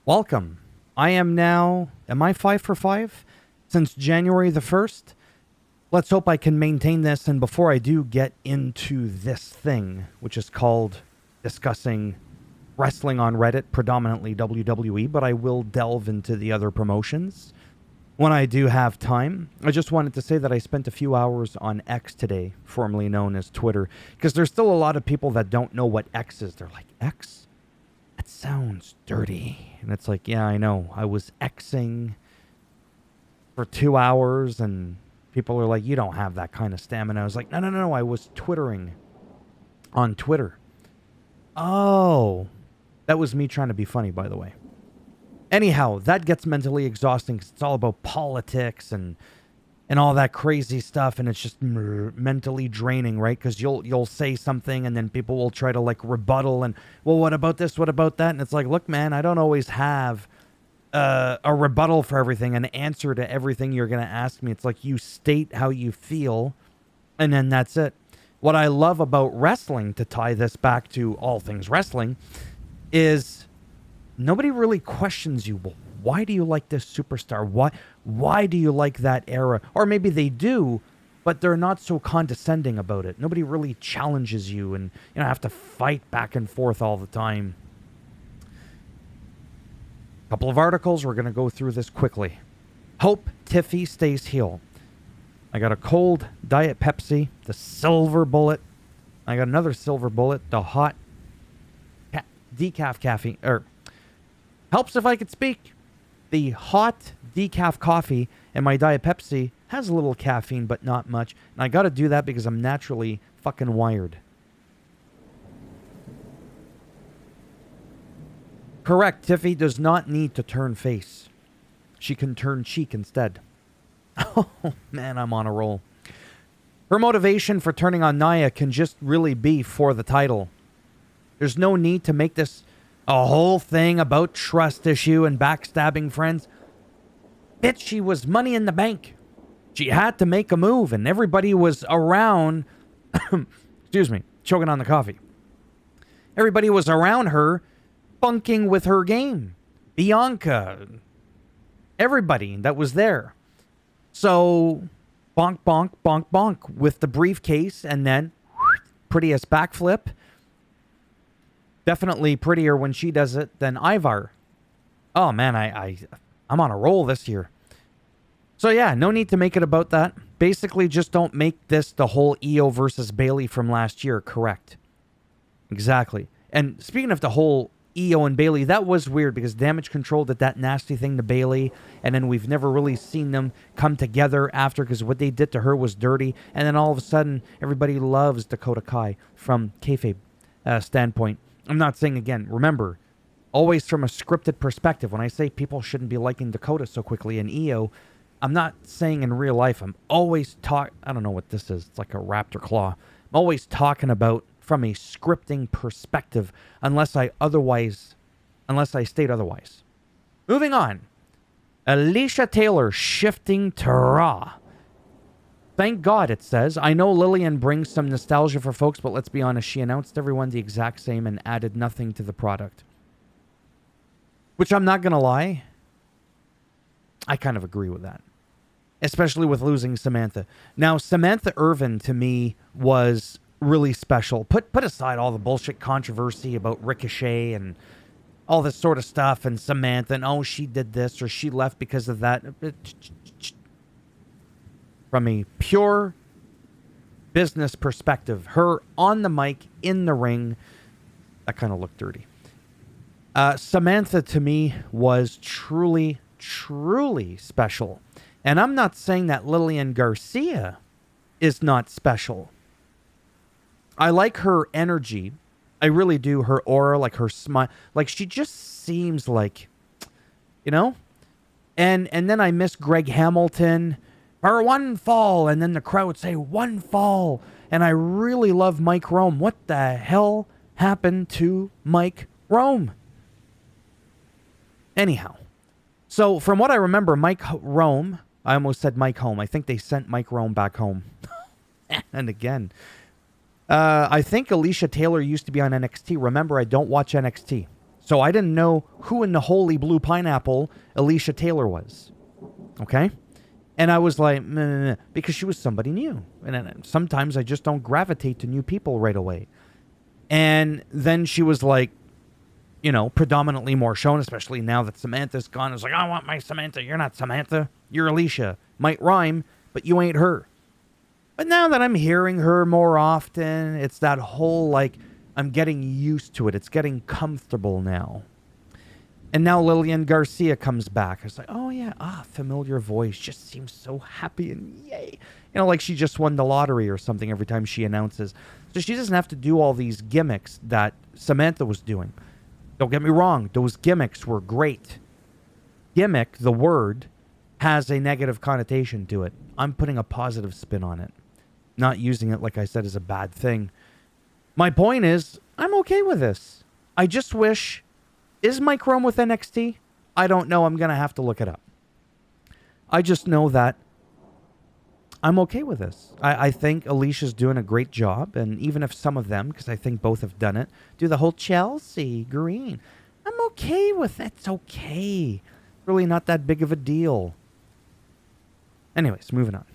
Welcome. Am I 5 for 5? Since January the 1st? Let's hope I can maintain this, and before I do get into this thing, which is called discussing wrestling on Reddit, predominantly WWE, but I will delve into the other promotions when I do have time. I just wanted to say that I spent a few hours on X today, formerly known as Twitter, because there's still a lot of people that don't know what X is. They're like, X? That sounds dirty. And it's like, yeah, I know. I was Xing for 2 hours, and people are like, you don't have that kind of stamina. I was like, no. I was twittering on Twitter. Oh, that was me trying to be funny, by the way. Anyhow, that gets mentally exhausting because it's all about politics and all that crazy stuff, and it's just mentally draining, right? Because you'll say something, and then people will try to like rebuttal, and well, what about this? What about that? And it's like, look, man, I don't always have a rebuttal for everything, an answer to everything you're gonna ask me. It's like you state how you feel, and then that's it. What I love about wrestling, to tie this back to all things wrestling, is nobody really questions you. Well, why do you like this superstar? Why do you like that era? Or maybe they do, but they're not so condescending about it. Nobody really challenges you, and you know, have to fight back and forth all the time. Couple of articles. We're going to go through this quickly. Hope Tiffy stays heel. I got a cold Diet Pepsi, the silver bullet. I got another silver bullet, the hot decaf caffeine. Helps if I could speak. The hot decaf coffee and my Diet Pepsi has a little caffeine, but not much. And I got to do that because I'm naturally fucking wired. Correct, Tiffy does not need to turn face. She can turn cheek instead. Oh, man, I'm on a roll. Her motivation for turning on Nia can just really be for the title. There's no need to make this a whole thing about trust issue and backstabbing friends. Bitch, she was Money in the Bank. She had to make a move, and everybody was around. Excuse me, choking on the coffee. Everybody was around her, bunking with her game. Bianca, everybody that was there. So, bonk, bonk, bonk, bonk with the briefcase, and then prettiest backflip. Definitely prettier when she does it than Ivar. Oh man, I'm on a roll this year. So yeah, no need to make it about that. Basically, just don't make this the whole Io versus Bayley from last year. Correct. Exactly. And speaking of the whole Io and Bayley, that was weird because Damage Control did that nasty thing to Bayley, and then we've never really seen them come together after, because what they did to her was dirty. And then all of a sudden, everybody loves Dakota Kai from kayfabe standpoint. I'm not saying, again, remember, always from a scripted perspective. When I say people shouldn't be liking Dakota so quickly and Io, I'm not saying in real life. I'm always I don't know what this is. It's like a raptor claw. I'm always talking about from a scripting perspective, unless I state otherwise. Moving on. Alicia Taylor shifting to Raw. Thank God, it says. I know Lillian brings some nostalgia for folks, but let's be honest, she announced everyone the exact same and added nothing to the product. Which I'm not going to lie, I kind of agree with that. Especially with losing Samantha. Now, Samantha Irvin, to me, was really special. Put aside all the bullshit controversy about Ricochet and all this sort of stuff, and Samantha, and oh, she did this, or she left because of that. From a pure business perspective, her on the mic, in the ring, that kind of looked dirty. Samantha, to me, was truly, truly special. And I'm not saying that Lillian Garcia is not special. I like her energy. I really do. Her aura, like her smile. Like, she just seems like, you know? And then I miss Greg Hamilton. For one fall, and then the crowd would say, one fall. And I really love Mike Rome. What the hell happened to Mike Rome? Anyhow, so from what I remember, Mike Rome, I almost said Mike Home. I think they sent Mike Rome back home. And again, I think Alicia Taylor used to be on NXT. Remember, I don't watch NXT. So I didn't know who in the holy blue pineapple Alicia Taylor was. Okay? And I was like, meh, because she was somebody new. And sometimes I just don't gravitate to new people right away. And then she was like, you know, predominantly more shown, especially now that Samantha's gone. I was like, I want my Samantha. You're not Samantha. You're Alicia. Might rhyme, but you ain't her. But now that I'm hearing her more often, it's that whole, like, I'm getting used to it. It's getting comfortable now. And now Lillian Garcia comes back. I was like, oh yeah, familiar voice. Just seems so happy and yay. You know, like she just won the lottery or something every time she announces. So she doesn't have to do all these gimmicks that Samantha was doing. Don't get me wrong. Those gimmicks were great. Gimmick, the word, has a negative connotation to it. I'm putting a positive spin on it. Not using it, like I said, as a bad thing. My point is, I'm okay with this. I just wish... Is Mike Rome with NXT? I don't know. I'm going to have to look it up. I just know that I'm okay with this. I think Alicia's doing a great job. And even if some of them, because I think both have done it, do the whole Chelsea Green. I'm okay with it. It's okay. Really not that big of a deal. Anyways, moving on.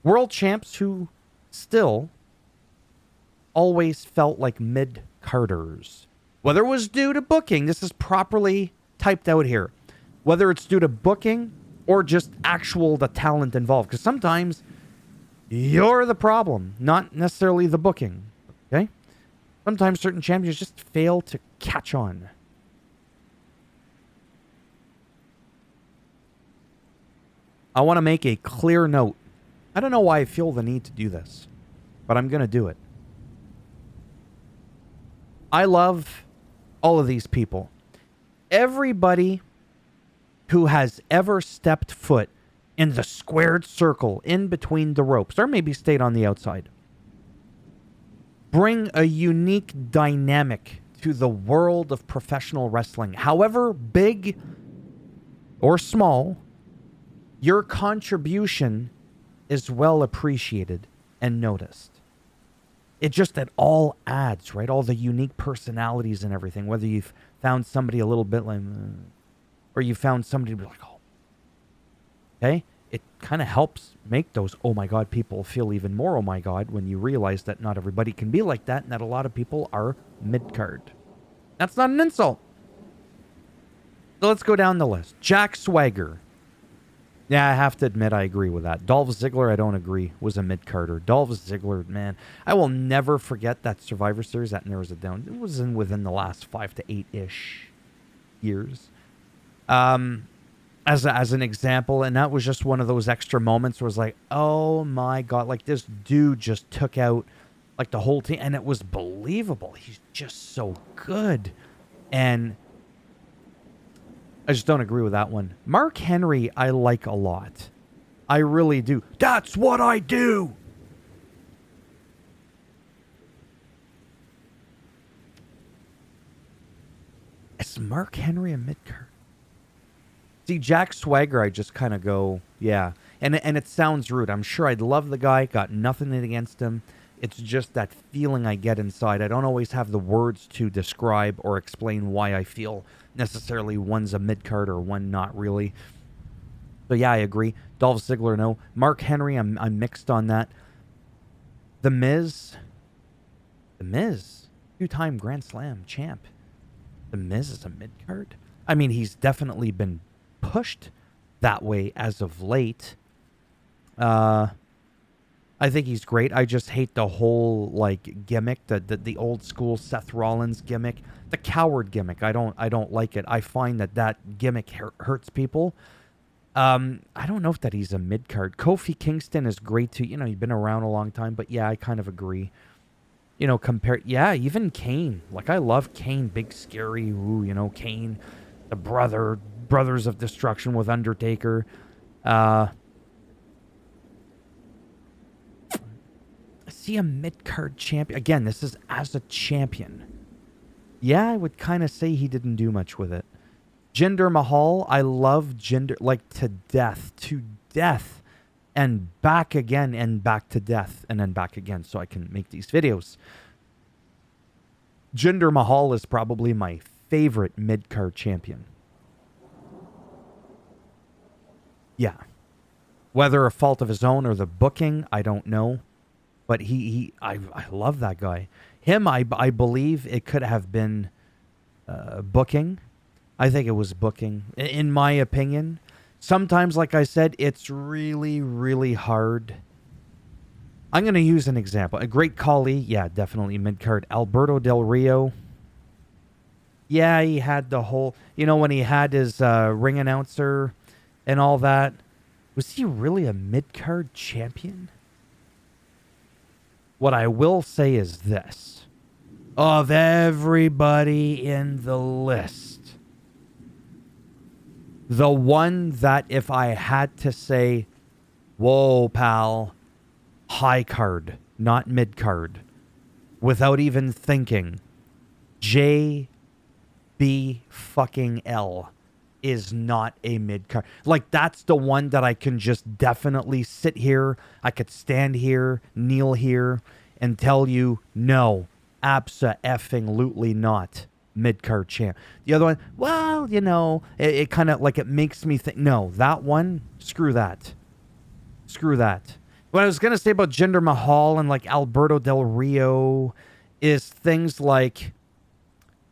World champs who still always felt like mid-carders. Whether it was due to booking, this is properly typed out here. Whether it's due to booking or just the talent involved. Because sometimes you're the problem, not necessarily the booking. Okay? Sometimes certain champions just fail to catch on. I want to make a clear note. I don't know why I feel the need to do this, but I'm going to do it. I love all of these people. Everybody who has ever stepped foot in the squared circle in between the ropes, or maybe stayed on the outside, bring a unique dynamic to the world of professional wrestling. However big or small, your contribution is well appreciated and noticed. It all adds, right? All the unique personalities and everything. Whether you've found somebody a little bit like, or you found somebody to be like, oh, okay? It kind of helps make those, oh my God, people feel even more, oh my God, when you realize that not everybody can be like that and that a lot of people are mid-card. That's not an insult. So let's go down the list. Jack Swagger. Yeah, I have to admit I agree with that. Dolph Ziggler, I don't agree, was a mid-carder. Dolph Ziggler, man, I will never forget that Survivor Series. That narrows it down. It was within the last 5 to 8-ish years. As an example, and that was just one of those extra moments where it was like, oh my God, like this dude just took out like the whole team, and it was believable. He's just so good. And I just don't agree with that one. Mark Henry, I like a lot. I really do. That's what I do. Is Mark Henry a mid-card? See, Jack Swagger, I just kind of go, yeah. And it sounds rude. I'm sure I'd love the guy. Got nothing against him. It's just that feeling I get inside. I don't always have the words to describe or explain why I feel necessarily one's a mid-card or one not really. So yeah, I agree. Dolph Ziggler, no. Mark Henry, I'm mixed on that. The Miz, 2-time Grand Slam champ. The Miz is a mid-card? I mean, he's definitely been pushed that way as of late. I think he's great. I just hate the whole like gimmick, the old school Seth Rollins gimmick, the coward gimmick. I don't like it. I find that gimmick hurts people. I don't know if that he's a mid card. Kofi Kingston is great too. You know, he's been around a long time, but yeah, I kind of agree. You know, even Kane. Like I love Kane, big scary. Ooh, you know, Kane, the brothers of destruction with Undertaker. See a mid-card champion. Again, this is as a champion. Yeah, I would kind of say he didn't do much with it. Jinder Mahal, I love Jinder, like to death, and back again, and back to death, and then back again, so I can make these videos. Jinder Mahal is probably my favorite mid-card champion. Yeah. Whether a fault of his own or the booking, I don't know. But I love that guy. Him, I believe it could have been booking. I think it was booking, in my opinion. Sometimes, like I said, it's really, really hard. I'm going to use an example. A Great Khali, yeah, definitely mid-card. Alberto Del Rio. Yeah, he had the whole... You know, when he had his ring announcer and all that. Was he really a mid-card champion? What I will say is this. Of everybody in the list, the one that if I had to say, whoa, pal, high card, not mid card, without even thinking, JB fucking L is not a mid card. Like, that's the one that I can just definitely sit here. I could stand here, kneel here, and tell you, no, abso-effing-lutely not mid-card champ. The other one, well, you know, it kind of like it makes me think, no, that one, screw that. Screw that. What I was going to say about Jinder Mahal and like Alberto Del Rio is things like,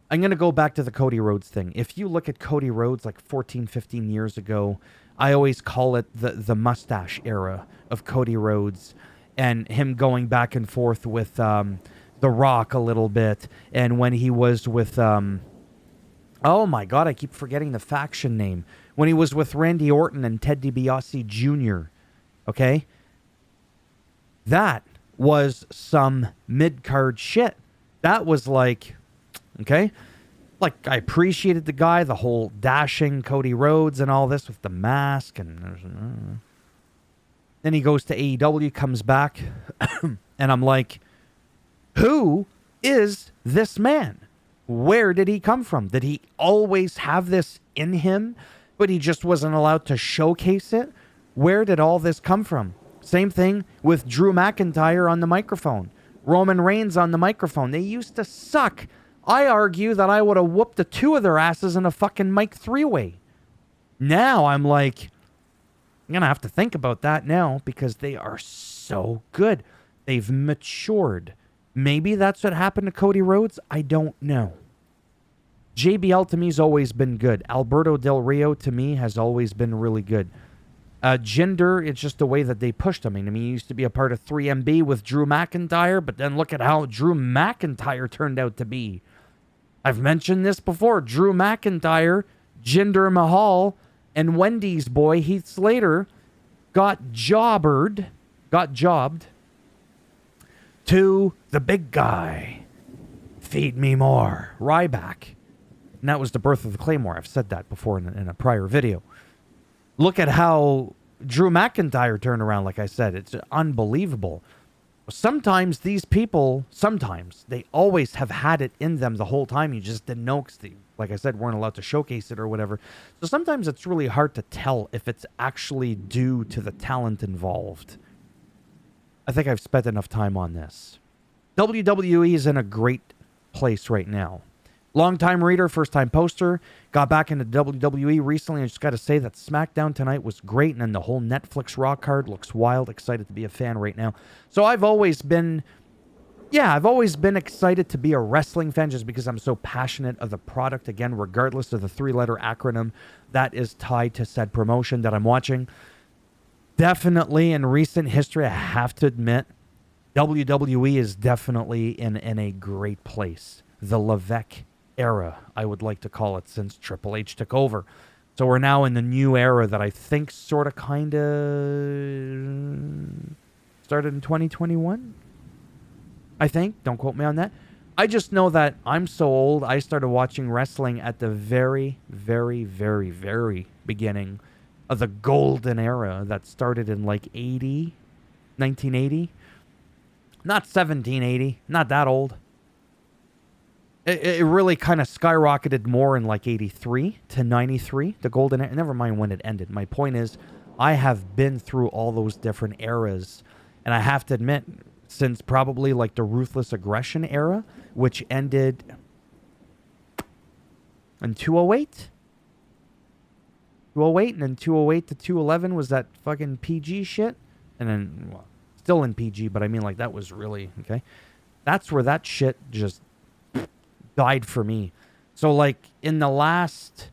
I'm going to go back to the Cody Rhodes thing. If you look at Cody Rhodes like 14, 15 years ago, I always call it the mustache era of Cody Rhodes and him going back and forth with The Rock a little bit. And when he was with, oh my God, I keep forgetting the faction name. When he was with Randy Orton and Ted DiBiase Jr., okay? That was some mid-card shit. That was like... Okay? Like, I appreciated the guy, the whole dashing Cody Rhodes and all this with the mask. And then he goes to AEW, comes back. And I'm like, who is this man? Where did he come from? Did he always have this in him, but he just wasn't allowed to showcase it? Where did all this come from? Same thing with Drew McIntyre on the microphone. Roman Reigns on the microphone. They used to suck. I argue that I would have whooped the two of their asses in a fucking mic three-way. Now I'm like, I'm going to have to think about that now because they are so good. They've matured. Maybe that's what happened to Cody Rhodes. I don't know. JBL to me has always been good. Alberto Del Rio to me has always been really good. Jinder, it's just the way that they pushed him. I mean, he used to be a part of 3MB with Drew McIntyre, but then look at how Drew McIntyre turned out to be. I've mentioned this before. Drew McIntyre, Jinder Mahal, and Wendy's boy Heath Slater got jobbed to the big guy. Feed me more. Ryback. And that was the birth of the Claymore. I've said that before in a prior video. Look at how Drew McIntyre turned around, like I said. It's unbelievable. Sometimes these people, they always have had it in them the whole time. You just didn't know because they, like I said, weren't allowed to showcase it or whatever. So sometimes it's really hard to tell if it's actually due to the talent involved. I think I've spent enough time on this. WWE is in a great place right now. Long-time reader, first-time poster. Got back into WWE recently. I just got to say that SmackDown tonight was great. And then the whole Netflix Raw card looks wild. Excited to be a fan right now. So I've always been excited to be a wrestling fan just because I'm so passionate of the product. Again, regardless of the three-letter acronym that is tied to said promotion that I'm watching. Definitely in recent history, I have to admit, WWE is definitely in a great place. The Levesque era, I would like to call it, since Triple H took over. So we're now in the new era that I think sort of kind of started in 2021. I think. Don't quote me on that. I just know that I'm so old. I started watching wrestling at the very, very, very, very beginning of the golden era that started in like 1980. Not 1780. Not that old. It really kind of skyrocketed more in like 83 to 93, the golden era. Never mind when it ended. My point is, I have been through all those different eras, and I have to admit, since probably like the Ruthless Aggression era, which ended in 208. 208, and then 208 to 211 was that fucking PG shit. And then, well, still in PG, but I mean, like, that was really, okay? That's where that shit just died for me. So, like, in the last,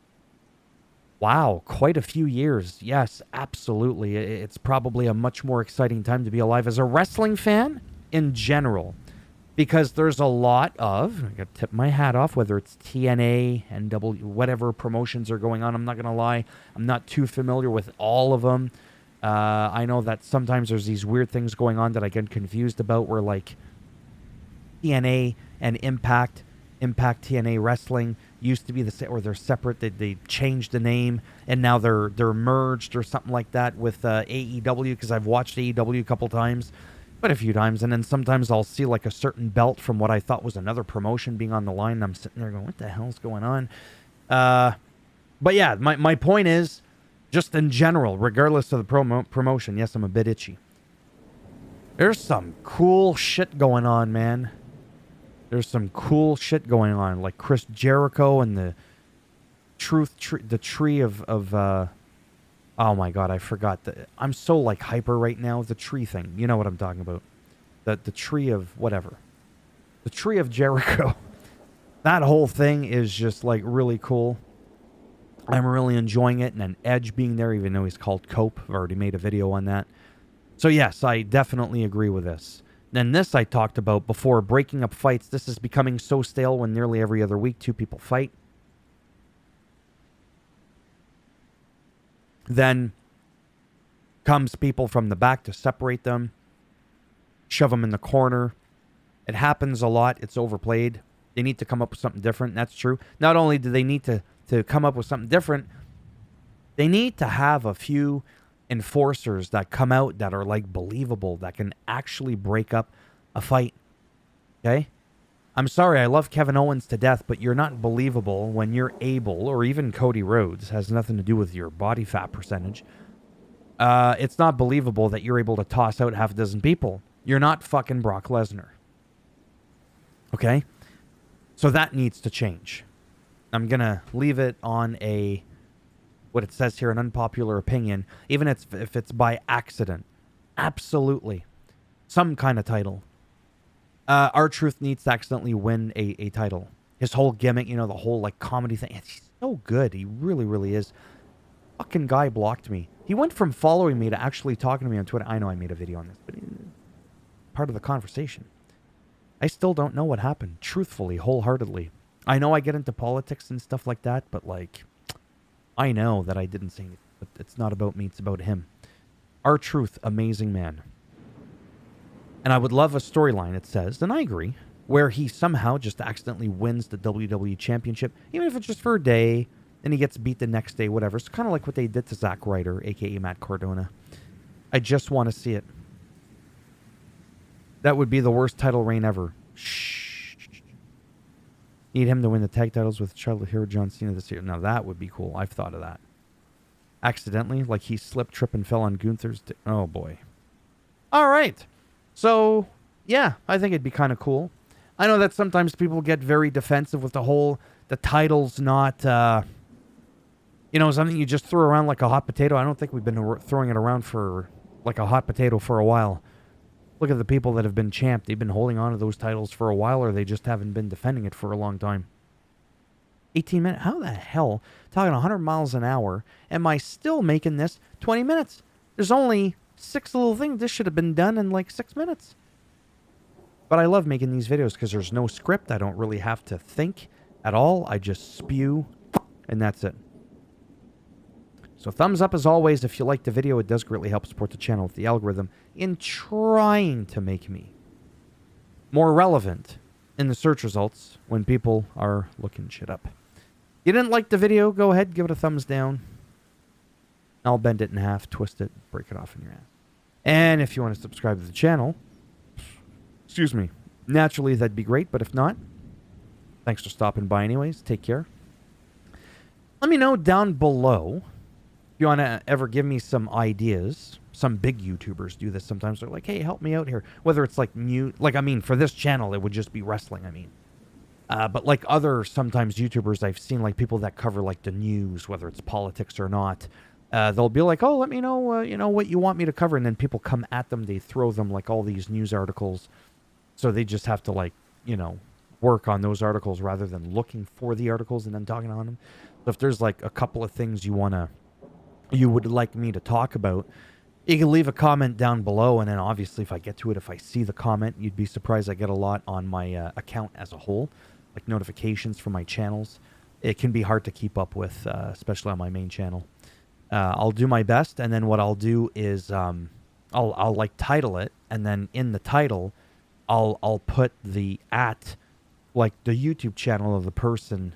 wow, quite a few years, yes, absolutely. It's probably a much more exciting time to be alive as a wrestling fan in general. Because there's a lot of, I got to tip my hat off, whether it's TNA, NW, whatever promotions are going on. I'm not going to lie. I'm not too familiar with all of them. I know that sometimes there's these weird things going on that I get confused about where like TNA and Impact TNA Wrestling used to be the same, or they're separate. They changed the name and now they're merged or something like that with AEW, because I've watched AEW a couple times. But a few times, and then sometimes I'll see like a certain belt from what I thought was another promotion being on the line, and I'm sitting there going, what the hell's going on? But yeah, my point is, just in general, regardless of the promotion, yes, I'm a bit itchy. There's some cool shit going on, man. There's some cool shit going on, like Chris Jericho and the tree of oh my god, I forgot. I'm so like hyper right now. The tree thing. You know what I'm talking about. The tree of whatever. The tree of Jericho. That whole thing is just like really cool. I'm really enjoying it. And then Edge being there, even though he's called Cope. I've already made a video on that. So yes, I definitely agree with this. Then this I talked about before, breaking up fights. This is becoming so stale when nearly every other week 2 people fight. Then comes people from the back to separate them, shove them in the corner. It happens a lot. It's overplayed. They need to come up with something different. That's true. Not only do they need to come up with something different, they need to have a few enforcers that come out that are like believable, that can actually break up a fight. Okay? I'm sorry, I love Kevin Owens to death, but you're not believable when you're able, or even Cody Rhodes, has nothing to do with your body fat percentage. It's not believable that you're able to toss out half a dozen people. You're not fucking Brock Lesnar. Okay? So that needs to change. I'm going to leave it on what it says here, an unpopular opinion, even if it's by accident. Absolutely. Some kind of title. R-Truth needs to accidentally win a title. His whole gimmick, the whole like comedy thing. He's so good. He really, really is. Fucking guy blocked me. He went from following me to actually talking to me on Twitter. I know I made a video on this, but part of the conversation. I still don't know what happened. Truthfully, wholeheartedly. I know I get into politics and stuff like that, but like, I know that I didn't say anything. But it's not about me, it's about him. R-Truth, amazing man. And I would love a storyline, it says, and I agree, where he somehow just accidentally wins the WWE Championship, even if it's just for a day, and he gets beat the next day, whatever. It's kind of like what they did to Zack Ryder, a.k.a. Matt Cardona. I just want to see it. That would be the worst title reign ever. Shh. Need him to win the tag titles with Charlotte Hero, John Cena this year. Now that would be cool. I've thought of that. Accidentally, like he slipped, tripped, and fell on Gunther's... Oh, boy. All right. So, yeah, I think it'd be kind of cool. I know that sometimes people get very defensive with the title's not, something you just throw around like a hot potato. I don't think we've been throwing it around for like a hot potato for a while. Look at the people that have been champ. They've been holding on to those titles for a while, or they just haven't been defending it for a long time. 18 minutes? How the hell, talking 100 miles an hour, am I still making this 20 minutes? There's only 6 little things. This should have been done in like 6 minutes. But I love making these videos because there's no script. I don't really have to think at all. I just spew, and that's it. So thumbs up as always if you like the video. It does greatly help support the channel with the algorithm in trying to make me more relevant in the search results when people are looking shit up. You didn't like the video? Go ahead, give it a thumbs down. I'll bend it in half, twist it, break it off in your ass. And if you want to subscribe to the channel, excuse me, naturally that'd be great, but if not, thanks for stopping by anyways. Take care. Let me know down below if you want to ever give me some ideas some big YouTubers do this sometimes. They're like, hey, help me out here. Whether it's like like, I mean, for this channel, it would just be wrestling, I mean. But like other sometimes YouTubers I've seen, like people that cover like the news, whether it's politics or not, they'll be like, oh, let me know, what you want me to cover. And then people come at them. They throw them like all these news articles. So they just have to like, work on those articles rather than looking for the articles and then talking on them. So if there's like a couple of things you would like me to talk about, you can leave a comment down below. And then obviously if I get to it, if I see the comment, you'd be surprised I get a lot on my account as a whole, like notifications from my channels. It can be hard to keep up with, especially on my main channel. I'll do my best. And then what I'll do is I'll like title it. And then in the title, I'll put the like the YouTube channel of the person,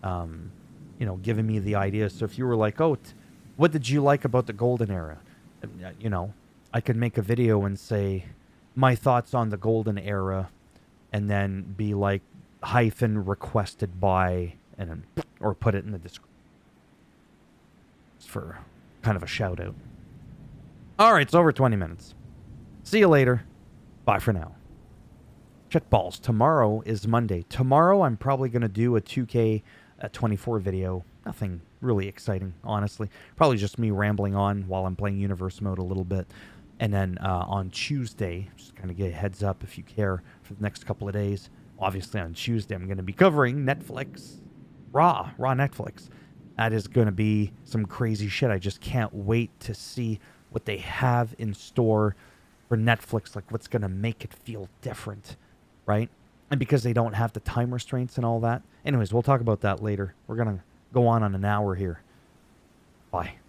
giving me the idea. So if you were like, oh, what did you like about the golden era? I could make a video and say my thoughts on the golden era, and then be like hyphen requested by, and then, or put it in the description for kind of a shout out. All right, it's over 20 minutes. See you later. Bye for now. Check balls. Tomorrow is Monday. Tomorrow I'm probably going to do a 2K24 video. Nothing really exciting, honestly. Probably just me rambling on while I'm playing Universe Mode a little bit. And then on Tuesday, just kind of get a heads up if you care for the next couple of days. Obviously on Tuesday I'm going to be covering Netflix. Raw Netflix. That is going to be some crazy shit. I just can't wait to see what they have in store for Netflix. Like what's going to make it feel different, right? And because they don't have the time restraints and all that. Anyways, we'll talk about that later. We're going to go on an hour here. Bye.